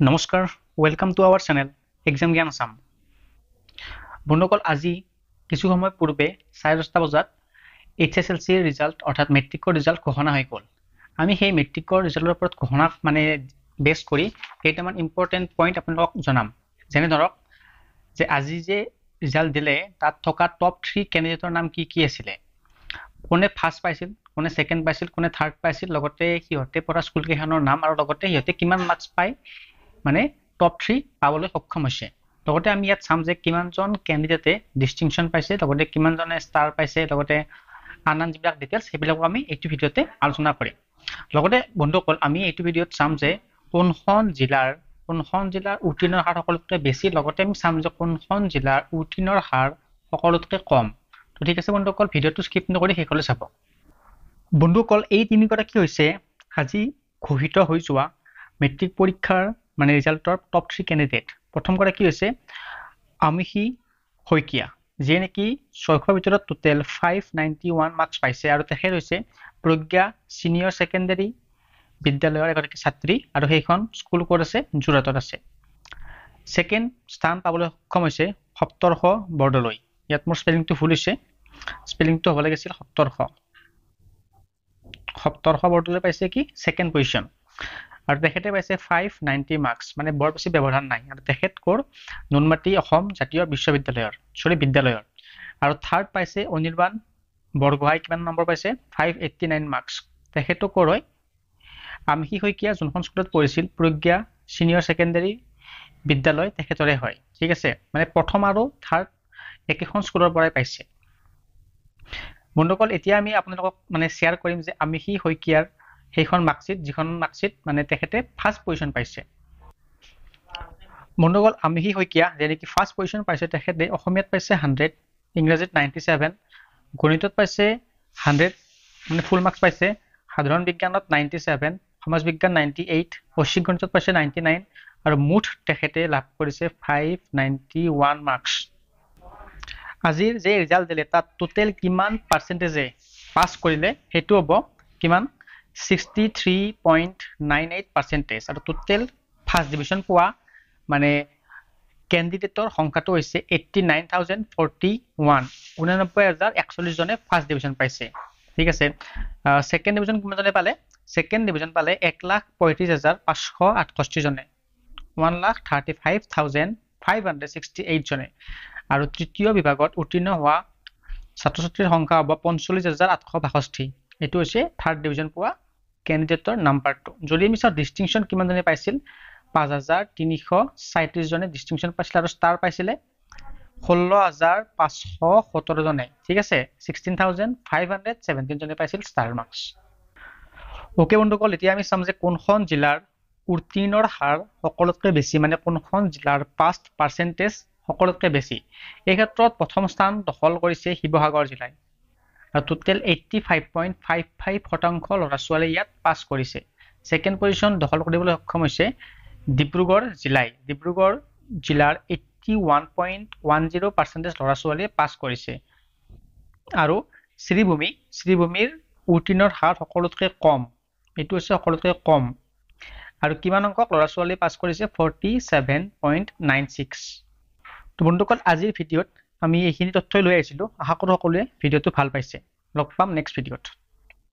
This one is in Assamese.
নমস্কাৰ welcome to our channel exam Gyan Assam বন্ধুসকল আজি কিছু সময় পূৰ্বে 10:30 বজাত এইচএসএলসি ৰিজাল্ট অৰ্থাৎ মেট্ৰিকৰ ৰিজাল্ট ঘোষণা হৈ গ'ল আমি সেই মেট্ৰিকৰ ৰিজাল্টৰ ওপৰত ঘোষণা বেছ কৰি কেইটামান ইম্পৰ্টেন্ট পইণ্ট আপোনালোকক জনাম যেনে ধৰক যে আজি যে ৰিজাল্ট দিলে তাত থকা টপ 3 ক্যান্ডিডেটৰ নাম কি আছিল কোনে ফাৰ্ষ্ট পাইছিল কোনে সেকেন্ড পাইছিল কোনে থাৰ্ড পাইছিল লগতে হিহতে পঢ়া স্কুল কেইখনৰ নাম আৰু লগতে হিহতে কিমান মাৰ্কস পায় মানে টপ 3 পাবলৈ সক্ষম হৈছে লগতে আমি ইয়াত চাম যে কিমানজন ক্যান্ডিডেটে ডিস্টিংশন পাইছে লগতে কিমানজনে ষ্টাৰ পাইছে লগতে আনন যিবিলাক ডিটেইলছ হেবিলাক আমি এইটো ভিডিওতে আলোচনা কৰিম লগতে বন্ধুসকল আমি এইটো ভিডিওত চাম যে কোনখন জিলাৰ উত্তীৰ্ণৰ হাৰ সকলোতকৈ বেছি লগতে আমি চাম যে কোনখন জিলাৰ উত্তীৰ্ণৰ হাৰ সকলোতকৈ কম তো ঠিক আছে বন্ধুসকল ভিডিওটো স্কিপ নকৰি শেষলৈ চাব বন্ধুসকল এই তিনিটা কি হৈছে আজি ঘোষিত হৈ যোৱা মেট্ৰিক পৰীক্ষাৰ মানে ৰিজাল্টৰ টপ 3 ক্যান্ডিডেট প্ৰথম কৰা কি হৈছে আমিহি হৈকিয়া যে নেকি 600 ভিতৰত টোটাল 591 মাৰ্কস পাইছে আৰু তেখেত হৈছে প্ৰজ্ঞা সিনিয়ৰ সেকেন্ডাৰী বিদ্যালয়ৰ এগৰাকী ছাত্ৰী আৰু সেইখন স্কুল কোড আছে জুৰাটত আছে সেকেন্ড স্থান পাবলৈ সক্ষম হৈছে সপ্তৰ্ষ বৰদলৈ ইয়াত মোৰ স্পেলিংটো ভুল হৈছে স্পেলিংটো হ'ব লাগিছিল সপ্তৰ্ষ বৰদলৈ পাইছে কি সেকেন্ড পজিশন আৰু তেখেতে পাইছে 590 মাৰ্কস মানে বৰ বেছি ব্যৱধান নাই আৰু তেখেত কোৰ নুনমাটি অসম জাতীয় বিদ্যালয়ৰ আৰু থাৰ্ড পাইছে অনিৰ্বাণ বৰগোহাঁই কিমান নম্বৰ পাইছে 589 মাৰ্কস তেখেতো কোৰ হয় আমহি হৈকিয়া যোনখন স্কুলত পঢ়িছিল প্ৰজ্ঞা সিনিয়ৰ সেকেন্ডাৰী বিদ্যালয় তেখেতৰে হয় ঠিক আছে মানে প্ৰথম আৰু থাৰ্ড একেখন স্কুলৰ পৰাই পাইছে বন্ধুসকল এতিয়া আমি আপোনালোকক মানে শেয়াৰ কৰিম যে আমহি হৈকিয়াৰ সেইখন মাৰ্কশিট মানে তেখেতে ফাৰ্স্ট পজিশন পাইছে বন্ধুসকল আমহি হৈকিয়া যে নেকি ফাৰ্স্ট পজিশন পাইছে তেখেতে অসমীয়াত পাইছে 100 ইংৰাজীত 97 গণিতত পাইছে 100 মানে ফুল মাৰ্কস পাইছে সাধাৰণ বিজ্ঞানত 97 সমাজ বিজ্ঞান 98 ঐচ্ছিক গণিতত পাইছে 99 আৰু মুঠ তেখেতে লাভ কৰিছে 591 মাৰ্কস আজিৰ যে ৰিজাল্ট দিলে তাত টোটাল কিমান পাৰ্সেন্টেজে পাস কৰিলে হেতু হ'ব কিমান 63.98% আৰু টোটাল ফাৰ্স্ট ডিভিজন পোৱা মানে ক্যান্ডিডেটৰ সংখ্যাটো হৈছে 89041 89041 জনে ফাৰ্স্ট ডিভিজন পাইছে ঠিক আছে সেকেন্ড ডিভিজন কিমানজনে পালে সেকেন্ড ডিভিজন পালে 1,35,568 জনে 1,35,568 জনে আৰু তৃতীয় বিভাগত উত্তীৰ্ণ হোৱা ছাত্ৰ-ছাত্ৰীৰ সংখ্যা হ'ব 45,862 এটো হৈছে থাৰ্ড ডিভিজন পোৱা ক্যান্ডিডেটৰ নাম্বাৰটো যদি আমি চাও ডিস্টিংশন কিমান জনে পাইছিল 5,337 জনে ডিস্টিংশন পাইছিল আৰু ষ্টাৰ পাইছিলে 16,517 জনে ঠিক আছে 16,517 জনে পাইছিল ষ্টাৰ মাৰ্কস ওকে বন্ধুসকল এতিয়া আমি চাম যে কোনখন জিলাৰ উত্তীৰ্ণৰ হাৰ সকলোতকৈ বেছি মানে কোনখন জিলাৰ পাস পাৰ্সেন্টেজ সকলোতকৈ বেছি এই ক্ষেত্ৰত প্ৰথম স্থান দখল কৰিছে শিৱসাগৰ জিলাই আৰু টোটাল 85.55% ল'ৰা ছোৱালী ইয়াত পাস কৰিছে সেকেন্ড পজিশন দখল কৰিবলৈ সক্ষম হৈছে ডিব্ৰুগড় জিলাৰ 81.10% ল'ৰা ছোৱালীয়ে পাস কৰিছে আৰু শ্ৰীভূমিৰ উত্তীৰ্ণৰ হাৰ সকলোতকৈ কম এটো হৈছে সকলোতকৈ কম আৰু কিমান অংক ল'ৰা ছোৱালী পাস কৰিছে 47.96 তো বন্ধুসকল আজিৰ ভিডিওত আমি এইখিনি তথ্য লৈ আহিছিলো আশা কৰো সকলোৱে ভিডিওটো ভাল পাইছে লগ পাম নেক্সট ভিডিওত